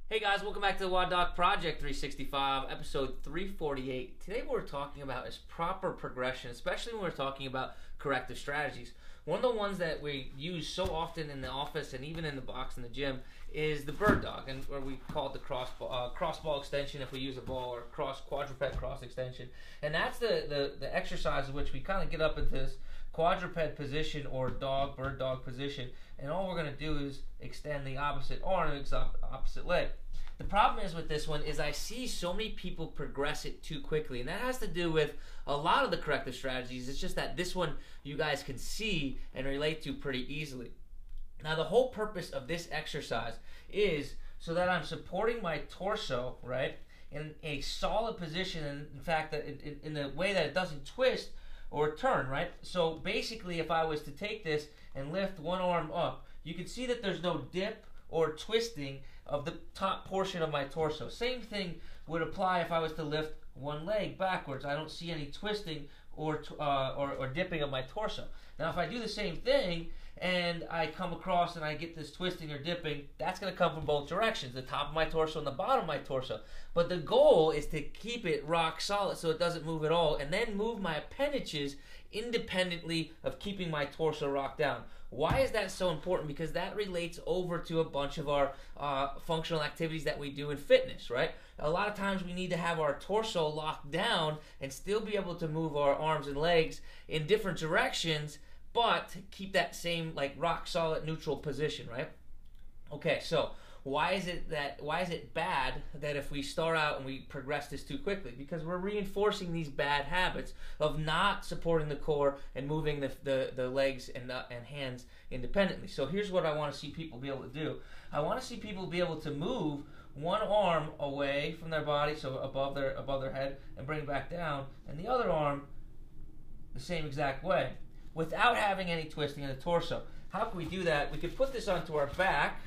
Hey guys, welcome back to the WODdoc Project365, episode 348. Today what we're talking about is proper progression, especially when we're talking about corrective strategies. One of the ones that we use so often in the office and even in the box in the gym is the bird dog, or we call it the cross ball extension if we use a ball, or quadruped cross extension. And that's the exercise in which we kind of get up into this quadruped position or bird dog position, and all we're going to do is extend the opposite arm and opposite leg. The problem is with this one is I see so many people progress it too quickly, and that has to do with a lot of the corrective strategies. It's just that this one you guys can see and relate to pretty easily. Now the whole purpose of this exercise is so that I'm supporting my torso, right, in a solid position, and in fact in the way that it doesn't twist or turn, right? So basically if I was to take this and lift one arm up, you can see that there's no dip or twisting of the top portion of my torso. Same thing would apply if I was to lift one leg backwards. I don't see any twisting or dipping of my torso. Now if I do the same thing and I come across and I get this twisting or dipping, that's going to come from both directions, the top of my torso and the bottom of my torso. But the goal is to keep it rock solid so it doesn't move at all, and then move my appendages independently of keeping my torso rocked down. Why is that so important? Because that relates over to a bunch of our functional activities that we do in fitness, right? A lot of times we need to have our torso locked down and still be able to move our arms and legs in different directions, but keep that same like rock solid neutral position, right? Okay, so why is it bad that if we start out and we progress this too quickly? Because we're reinforcing these bad habits of not supporting the core and moving the legs and hands independently. So here's what I want to see people be able to do. I want to see people be able to move one arm away from their body, so above their head, and bring it back down, and the other arm the same exact way, without having any twisting in the torso. How can we do that? We could put this onto our back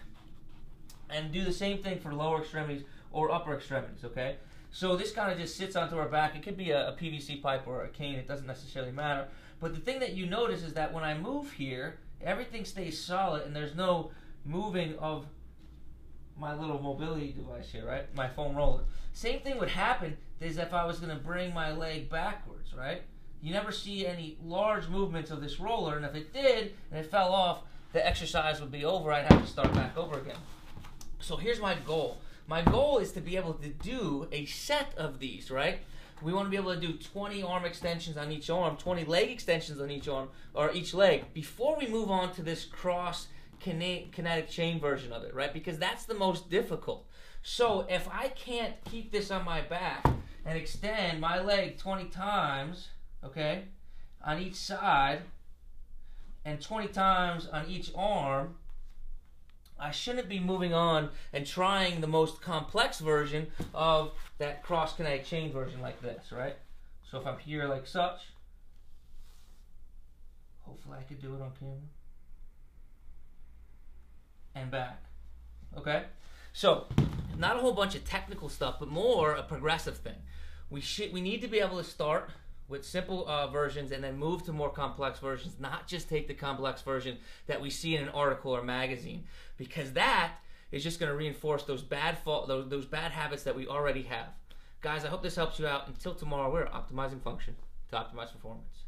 and do the same thing for lower extremities or upper extremities, okay? So this kind of just sits onto our back. It could be a PVC pipe or a cane. It doesn't necessarily matter. But the thing that you notice is that when I move here, everything stays solid and there's no moving of my little mobility device here, right? My foam roller. Same thing would happen is if I was going to bring my leg backwards, right? You never see any large movements of this roller, and if it did and it fell off, the exercise would be over. I'd have to start back over again. So here's my goal. My goal is to be able to do a set of these, right? We want to be able to do 20 arm extensions on each arm, 20 leg extensions on each arm, or each leg, before we move on to this cross kinetic chain version of it, right? Because that's the most difficult. So if I can't keep this on my back and extend my leg 20 times, okay, on each side, and 20 times on each arm, I shouldn't be moving on and trying the most complex version of that cross kinetic chain version like this, right? So if I'm here like such, hopefully I could do it on camera, and back, okay? So not a whole bunch of technical stuff, but more a progressive thing. We need to be able to start with simple versions and then move to more complex versions, not just take the complex version that we see in an article or magazine, because that is just going to reinforce those bad habits that we already have. Guys, I hope this helps you out. Until tomorrow, we're optimizing function to optimize performance.